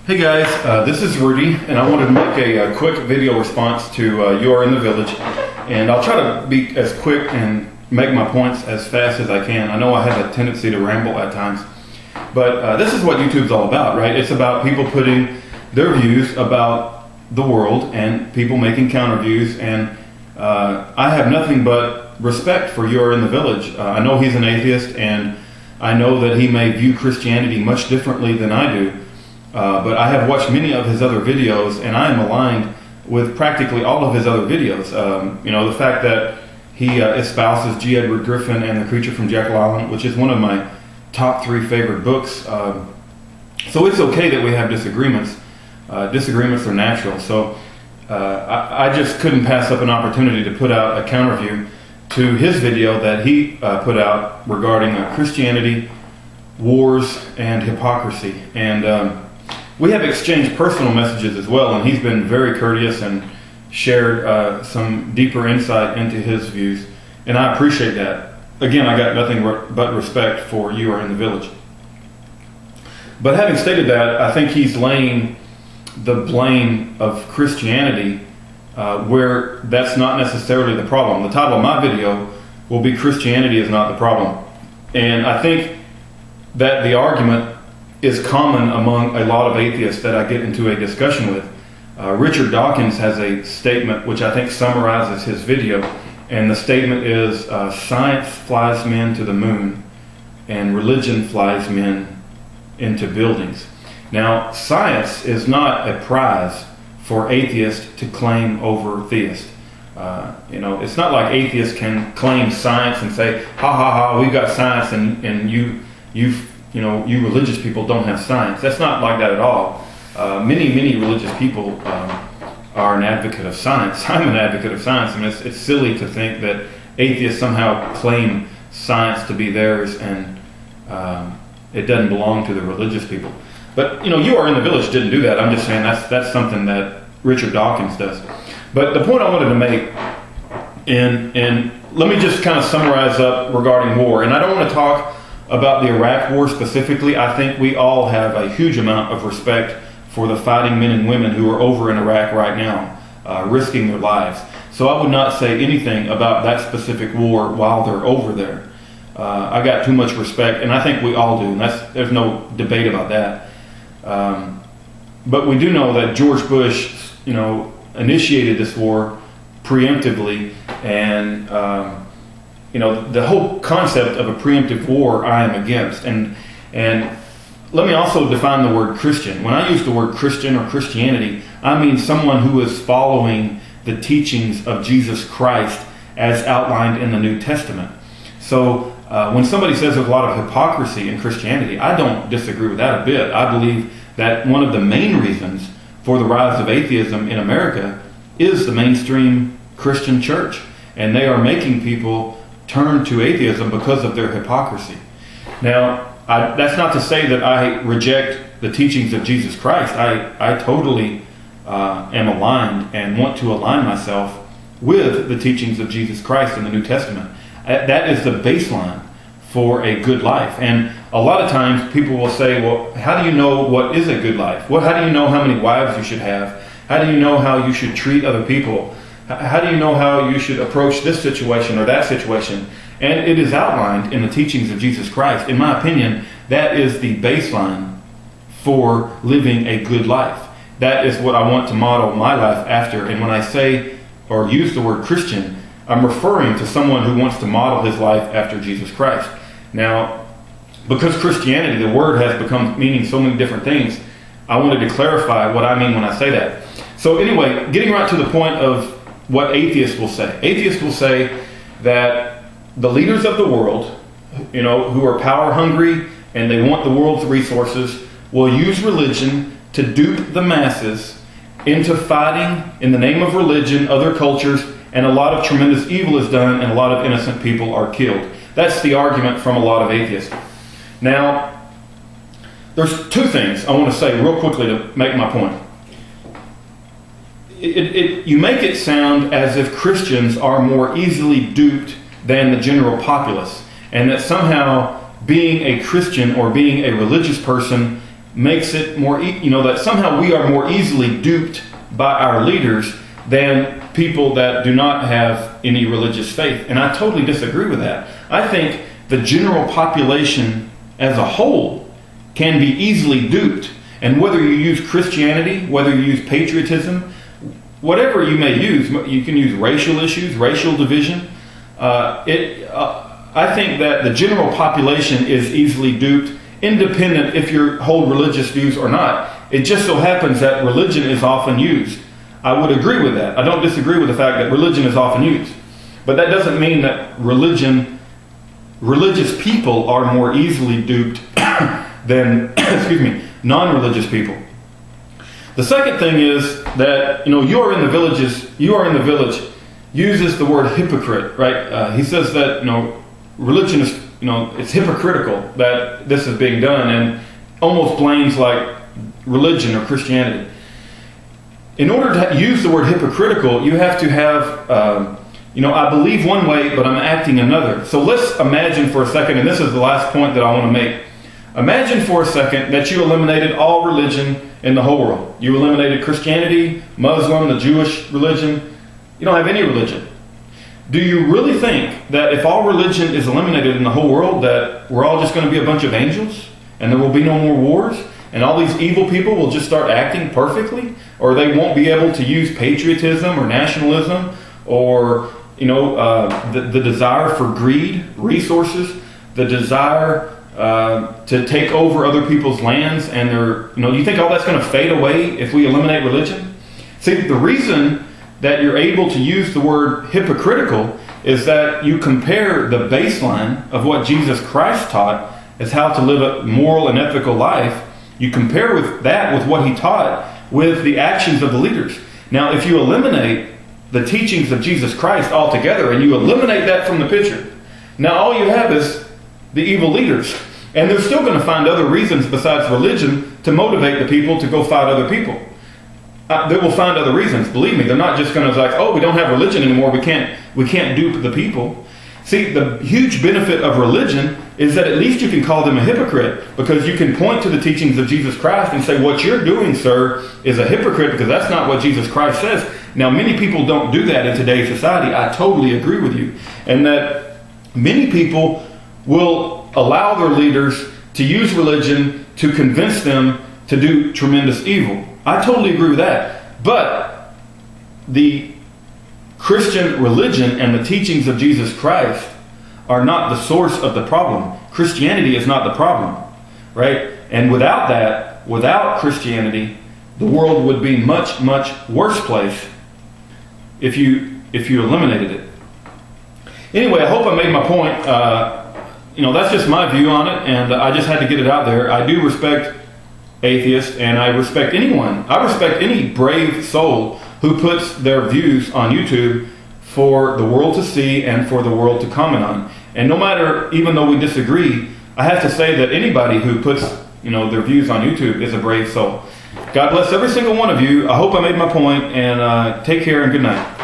Hey guys, this is Rudy, and I wanted to make a quick video response to You Are in the Village, and I'll try to be as quick and make my points as fast as I can. I know I have a tendency to ramble at times, but this is what YouTube's all about, right? It's about people putting their views about the world and people making counter views, and I have nothing but respect for You Are in the Village. I know he's an atheist, and I know that he may view Christianity much differently than I do. But I have watched many of his other videos, and I am aligned with practically all of his other videos. The fact that he espouses G. Edward Griffin and The Creature from Jekyll Island, which is one of my top 3 favorite books. So it's okay that we have disagreements. Disagreements are natural. So I just couldn't pass up an opportunity to put out a counter view to his video that he put out regarding Christianity, wars, and hypocrisy. And we have exchanged personal messages as well, and he's been very courteous and shared some deeper insight into his views, and I appreciate that. Again, I got nothing but respect for You Are in the Village. But having stated that, I think he's laying the blame of Christianity where that's not necessarily the problem. The title of my video will be Christianity is not the problem. And I think that the argument is common among a lot of atheists that I get into a discussion with. Richard Dawkins has a statement which I think summarizes his video, and the statement is, science flies men to the moon and religion flies men into buildings. Now, science is not a prize for atheists to claim over theists. It's not like atheists can claim science and say, ha ha ha, we've got science and you religious people don't have science. That's not like that at all. Many religious people are an advocate of science. I'm an advocate of science. I mean, it's silly to think that atheists somehow claim science to be theirs and it doesn't belong to the religious people. But, You Are in the Village didn't do that. I'm just saying that's something that Richard Dawkins does. But the point I wanted to make, and let me just kind of summarize up regarding war. And I don't want to talk about the Iraq War specifically. I think we all have a huge amount of respect for the fighting men and women who are over in Iraq right now, risking their lives. So I would not say anything about that specific war while they're over there. I got too much respect, and I think we all do, and there's no debate about that. But we do know that George Bush, initiated this war preemptively, and the whole concept of a preemptive war I am against. And let me also define the word Christian. When I use the word Christian or Christianity, I mean someone who is following the teachings of Jesus Christ as outlined in the New Testament. So when somebody says there's a lot of hypocrisy in Christianity, I don't disagree with that a bit. I believe that one of the main reasons for the rise of atheism in America is the mainstream Christian church. And they are making people turn to atheism because of their hypocrisy. Now, that's not to say that I reject the teachings of Jesus Christ. I totally am aligned and want to align myself with the teachings of Jesus Christ in the New Testament. That is the baseline for a good life. And a lot of times people will say, well, how do you know what is a good life? Well, how do you know how many wives you should have? How do you know how you should treat other people? How do you know how you should approach this situation or that situation? And it is outlined in the teachings of Jesus Christ. In my opinion, that is the baseline for living a good life. That is what I want to model my life after. And when I say or use the word Christian, I'm referring to someone who wants to model his life after Jesus Christ. Now, because Christianity, the word has become meaning so many different things, I wanted to clarify what I mean when I say that. So anyway, getting right to the point of what atheists will say. Atheists will say that the leaders of the world, who are power hungry and they want the world's resources, will use religion to dupe the masses into fighting in the name of religion, other cultures, and a lot of tremendous evil is done and a lot of innocent people are killed. That's the argument from a lot of atheists. Now, there's 2 things I want to say real quickly to make my point. You make it sound as if Christians are more easily duped than the general populace, and that somehow being a Christian or being a religious person makes it more, that somehow we are more easily duped by our leaders than people that do not have any religious faith. And I totally disagree with that. I think the general population as a whole can be easily duped. And whether you use Christianity, whether you use patriotism, whatever you may use, you can use racial issues, racial division. I think that the general population is easily duped, independent if you hold religious views or not. It just so happens that religion is often used. I would agree with that. I don't disagree with the fact that religion is often used. But that doesn't mean that religious people are more easily duped than, non-religious people. The second thing is that, you are in the village uses the word hypocrite, right? He says that, religion is, it's hypocritical that this is being done, and almost blames like religion or Christianity. In order to use the word hypocritical, you have to have, I believe one way, but I'm acting another. So let's imagine for a second, and this is the last point that I want to make. Imagine for a second that you eliminated all religion in the whole world. You eliminated Christianity, Muslim, the Jewish religion. You don't have any religion. Do you really think that if all religion is eliminated in the whole world, that we're all just going to be a bunch of angels and there will be no more wars and all these evil people will just start acting perfectly, or they won't be able to use patriotism or nationalism or the desire for greed, resources, the desire to take over other people's lands, and you think all that's going to fade away if we eliminate religion? See, the reason that you're able to use the word hypocritical is that you compare the baseline of what Jesus Christ taught as how to live a moral and ethical life. You compare with what he taught with the actions of the leaders. Now, if you eliminate the teachings of Jesus Christ altogether and you eliminate that from the picture, now all you have is the evil leaders. And they're still going to find other reasons besides religion to motivate the people to go fight other people. They will find other reasons. Believe me, they're not just going to we don't have religion anymore. We can't dupe the people. See, the huge benefit of religion is that at least you can call them a hypocrite, because you can point to the teachings of Jesus Christ and say, what you're doing, sir, is a hypocrite, because that's not what Jesus Christ says. Now, many people don't do that in today's society. I totally agree with you. And that many people will allow their leaders to use religion to convince them to do tremendous evil. I totally agree with that. But the Christian religion and the teachings of Jesus Christ are not the source of the problem. Christianity is not the problem, right? And without Christianity, the world would be much, much worse place if you eliminated it. Anyway, I hope I made my point. That's just my view on it, and I just had to get it out there. I do respect atheists, and I respect anyone. I respect any brave soul who puts their views on YouTube for the world to see and for the world to comment on. And no matter, even though we disagree, I have to say that anybody who puts their views on YouTube is a brave soul. God bless every single one of you. I hope I made my point, and take care and good night.